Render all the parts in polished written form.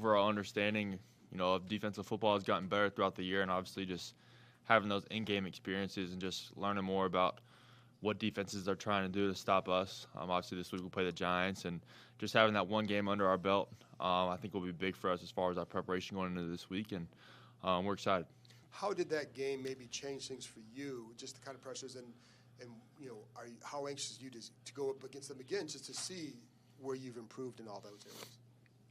overall understanding, of defensive football has gotten better throughout the year, and obviously just having those in-game experiences and just learning more about what defenses are trying to do to stop us. Obviously, this week we'll play the Giants, and just having that one game under our belt, I think will be big for us as far as our preparation going into this week, and we're excited. How did that game maybe change things for you, just the kind of pressures, and how anxious are you to go up against them again just to see where you've improved in all those areas?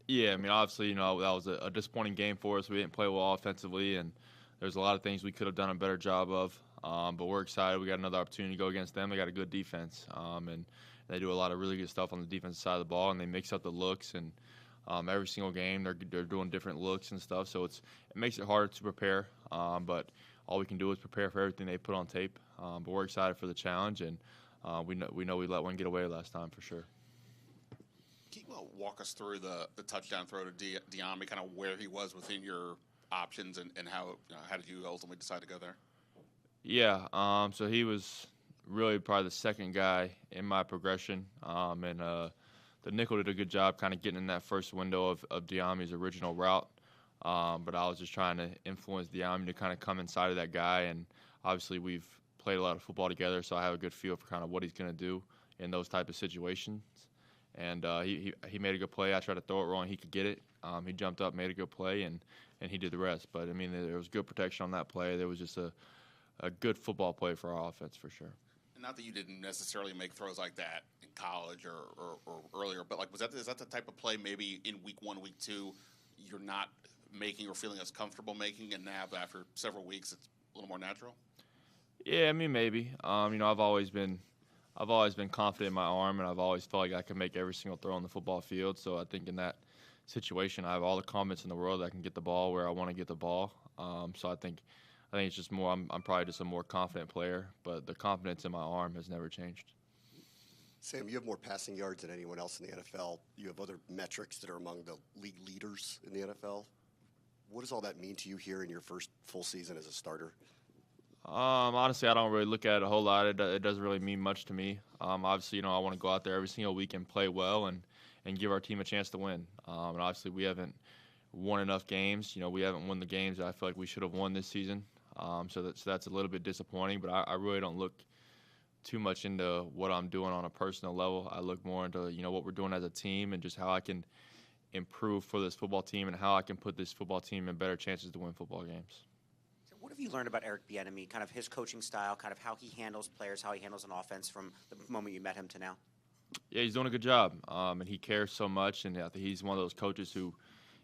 Yeah, I mean, obviously, that was a disappointing game for us. We didn't play well offensively, and there's a lot of things we could have done a better job of. But we're excited. We got another opportunity to go against them. They got a good defense, and they do a lot of really good stuff on the defensive side of the ball, and they mix up the looks. And every single game, they're doing different looks and stuff. So it makes it harder to prepare. But all we can do is prepare for everything they put on tape. But we're excited for the challenge, and we know we let one get away last time for sure. Can you walk us through the touchdown throw to Bieniemy, kind of where he was within your options, and how did you ultimately decide to go there? Yeah, so he was really probably the second guy in my progression, and the nickel did a good job kind of getting in that first window of Bieniemy's original route, but I was just trying to influence Bieniemy to kind of come inside of that guy, and obviously we've played a lot of football together, so I have a good feel for kind of what he's going to do in those type of situations. And he made a good play. I tried to throw it wrong. He could get it. He jumped up, made a good play, and he did the rest. But, I mean, there was good protection on that play. There was just a good football play for our offense for sure. And not that you didn't necessarily make throws like that in college or earlier, but is that the type of play maybe in week 1, week 2, you're not making or feeling as comfortable making, and now after several weeks it's a little more natural? Yeah, I mean maybe. I've always been confident in my arm, and I've always felt like I can make every single throw on the football field. So I think in that situation, I have all the confidence in the world that I can get the ball where I want to get the ball. So I think it's just more. I'm probably just a more confident player, but the confidence in my arm has never changed. Sam, you have more passing yards than anyone else in the NFL. You have other metrics that are among the league leaders in the NFL. What does all that mean to you here in your first full season as a starter? Honestly, I don't really look at it a whole lot. It doesn't really mean much to me. Obviously, I want to go out there every single week and play well and give our team a chance to win. And obviously, we haven't won enough games. We haven't won the games that I feel like we should have won this season. So that's a little bit disappointing. But I really don't look too much into what I'm doing on a personal level. I look more into what we're doing as a team and just how I can improve for this football team and how I can put this football team in better chances to win football games. What have you learned about Eric Bieniemy, kind of his coaching style, kind of how he handles players, how he handles an offense from the moment you met him to now? Yeah, he's doing a good job, and he cares so much, and I think he's one of those coaches who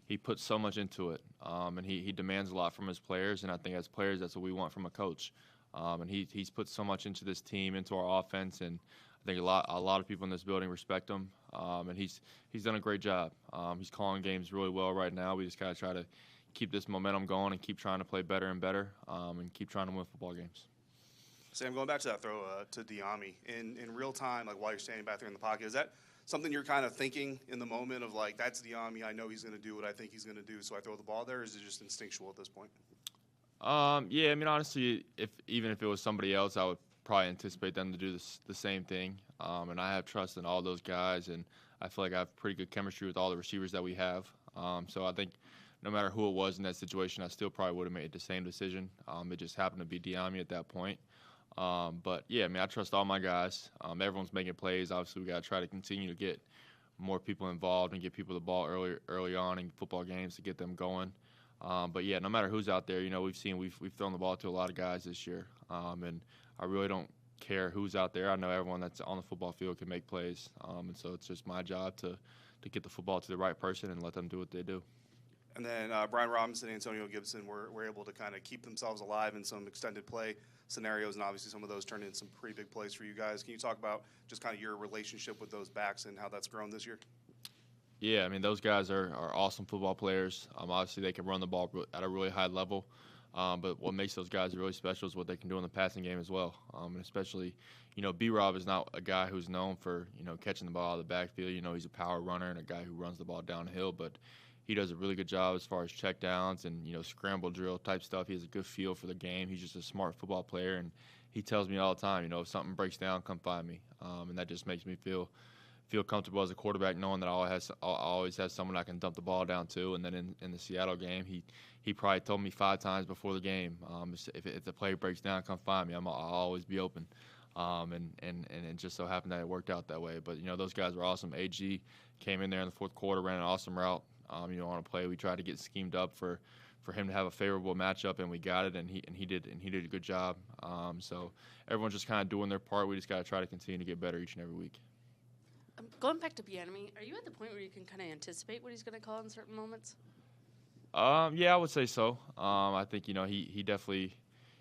he puts so much into it, and he demands a lot from his players, and I think as players that's what we want from a coach. And he's put so much into this team, into our offense, and I think a lot of people in this building respect him, and he's done a great job. He's calling games really well right now. We just got to try to keep this momentum going and keep trying to play better and better, and keep trying to win football games. Sam, going back to that throw to Bieniemy, in real time, like while you're standing back there in the pocket, is that something you're kind of thinking in the moment of like, that's Bieniemy, I know he's going to do what I think he's going to do, so I throw the ball there, or is it just instinctual at this point? Yeah, I mean, honestly, even if it was somebody else, I would probably anticipate them to do the same thing. And I have trust in all those guys, and I feel like I have pretty good chemistry with all the receivers that we have. So I think no matter who it was in that situation, I still probably would have made the same decision. It just happened to be Bieniemy at that point. But, yeah, I mean, I trust all my guys. Everyone's making plays. Obviously, we got to try to continue to get more people involved and get people the ball early on in football games to get them going. But, yeah, no matter who's out there, we've thrown the ball to a lot of guys this year. And I really don't care who's out there. I know everyone that's on the football field can make plays. And so it's just my job to get the football to the right person and let them do what they do. And then Brian Robinson and Antonio Gibson were able to kind of keep themselves alive in some extended play scenarios, and obviously some of those turned into some pretty big plays for you guys. Can you talk about just kind of your relationship with those backs and how that's grown this year? Yeah, I mean, those guys are awesome football players. Obviously, they can run the ball at a really high level. But what makes those guys really special is what they can do in the passing game as well. And especially, B-Rob is not a guy who's known for, catching the ball out of the backfield. He's a power runner and a guy who runs the ball downhill. But he does a really good job as far as check downs and, scramble drill type stuff. He has a good feel for the game. He's just a smart football player. And he tells me all the time, if something breaks down, come find me. And that just makes me feel feel comfortable as a quarterback knowing that I always have someone I can dump the ball down to. And then in the Seattle game, he probably told me 5 times before the game, if the play breaks down, come find me. I'll always be open. And it just so happened that it worked out that way. But, those guys were awesome. AG came in there in the fourth quarter, ran an awesome route. On a play, we tried to get schemed up for him to have a favorable matchup, and we got it, and he did a good job. So everyone's just kind of doing their part. We just got to try to continue to get better each and every week. Going back to Bieniemy, are you at the point where you can kind of anticipate what he's going to call in certain moments? Yeah, I would say so. I think he definitely,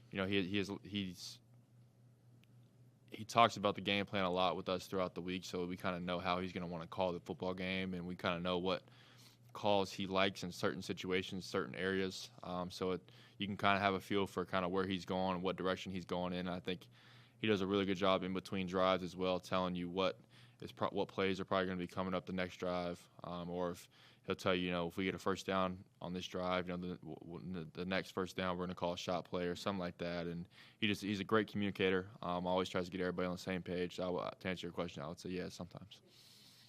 he talks about the game plan a lot with us throughout the week, so we kind of know how he's going to want to call the football game, and we kind of know what calls he likes in certain situations, certain areas. So you can kind of have a feel for kind of where he's going and what direction he's going in. I think he does a really good job in between drives as well, telling you what plays are probably going to be coming up the next drive, or if he'll tell you, if we get a first down on this drive, the next first down we're going to call a shot play or something like that. And he's a great communicator. Always tries to get everybody on the same page. To answer your question, I would say yeah, sometimes.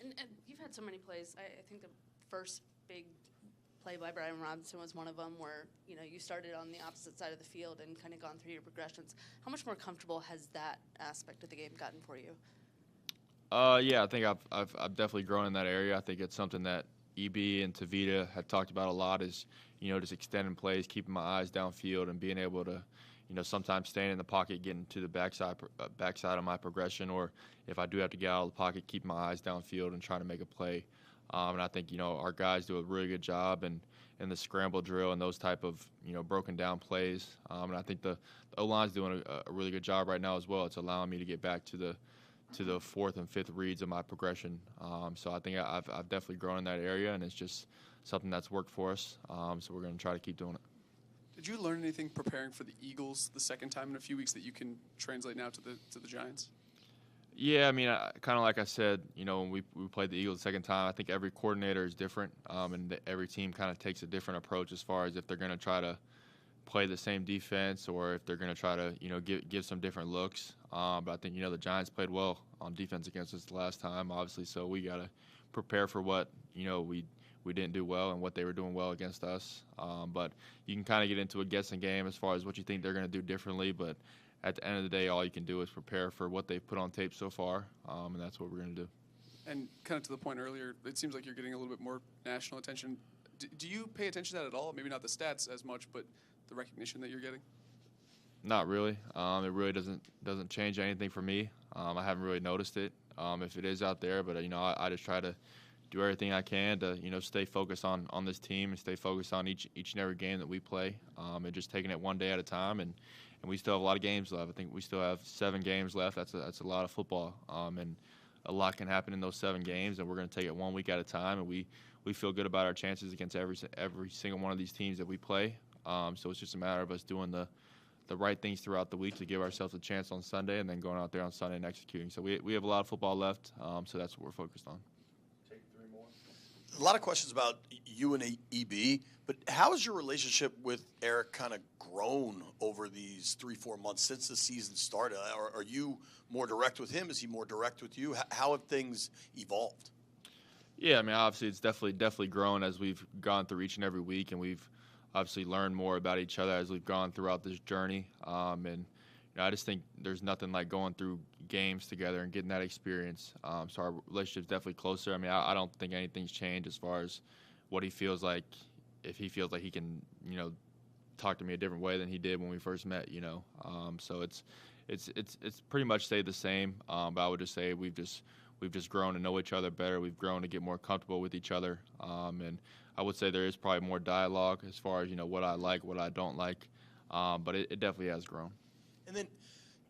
And you've had so many plays. I think the first big play by Brian Robinson was one of them where you started on the opposite side of the field and kind of gone through your progressions. How much more comfortable has that aspect of the game gotten for you? Yeah, I think I've definitely grown in that area. I think it's something that EB and Tavita had talked about a lot is, just extending plays, keeping my eyes downfield, and being able to, sometimes staying in the pocket, getting to the backside of my progression, or if I do have to get out of the pocket, keeping my eyes downfield and trying to make a play. And I think, our guys do a really good job in the scramble drill and those type of, broken down plays. And I think the O-line's doing a really good job right now as well. It's allowing me to get back to the 4th and 5th reads of my progression. So I think I've definitely grown in that area, and it's just something that's worked for us. So we're going to try to keep doing it. Did you learn anything preparing for the Eagles the second time in a few weeks that you can translate now to the Giants? Yeah, I mean, kind of like I said, when we played the Eagles the second time, I think every coordinator is different, and every team kind of takes a different approach as far as if they're going to try to play the same defense or if they're going to try to, give some different looks. But I think, the Giants played well on defense against us the last time, obviously, so we got to prepare for what, we didn't do well and what they were doing well against us. But you can kind of get into a guessing game as far as what you think they're going to do differently, but at the end of the day, all you can do is prepare for what they've put on tape so far, and that's what we're going to do. And kind of to the point earlier, it seems like you're getting a little bit more national attention. Do you pay attention to that at all? Maybe not the stats as much, but the recognition that you're getting? Not really. It really doesn't change anything for me. I haven't really noticed it if it is out there, but I just try to do everything I can to stay focused on this team and stay focused on each and every game that we play, and just taking it one day at a time. And we still have a lot of games left. I think we still have 7 games left. That's a lot of football, and a lot can happen in those 7 games. And we're going to take it one week at a time. And we feel good about our chances against every single one of these teams that we play. So it's just a matter of us doing the right things throughout the week to give ourselves a chance on Sunday, and then going out there on Sunday and executing. So we have a lot of football left. So that's what we're focused on. Take 3 more. A lot of questions about you and EB, but how has your relationship with Eric kind of grown over these 3-4 months since the season started? Are you more direct with him? Is he more direct with you? How have things evolved? Yeah, I mean, obviously it's definitely grown as we've gone through each and every week, and we've obviously learned more about each other as we've gone throughout this journey. And I just think there's nothing like going through games together and getting that experience. So our relationship's definitely closer. I mean, I don't think anything's changed as far as what he feels like, if he feels like he can, talk to me a different way than he did when we first met. So it's pretty much stayed the same. But I would just say we've just grown to know each other better. We've grown to get more comfortable with each other. And I would say there is probably more dialogue as far as, what I like, what I don't like. But it definitely has grown. And then,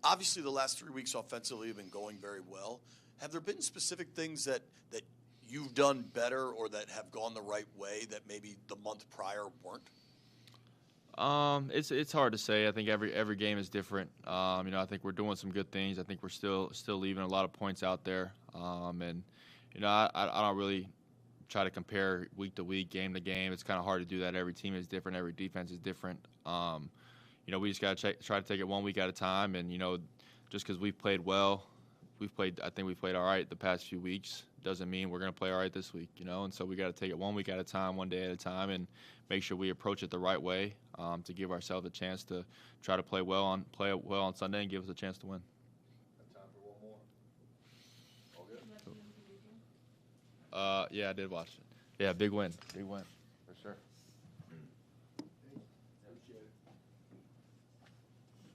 obviously, the last 3 weeks offensively have been going very well. Have there been specific things that you've done better or that have gone the right way that maybe the month prior weren't? It's hard to say. I think every game is different. I think we're doing some good things. I think we're still leaving a lot of points out there. And I don't really try to compare week to week, game to game. It's kind of hard to do that. Every team is different. Every defense is different. We just got to try to take it one week at a time. And just because we've played well I think we've played all right the past few weeks. Doesn't mean we're going to play all right this week, and so we got to take it 1 week at a time, 1 day at a time, and make sure we approach it the right way to give ourselves a chance to try to play well on Sunday and give us a chance to win. Time for one more. All good? Yeah, I did watch it. Yeah, big win for sure.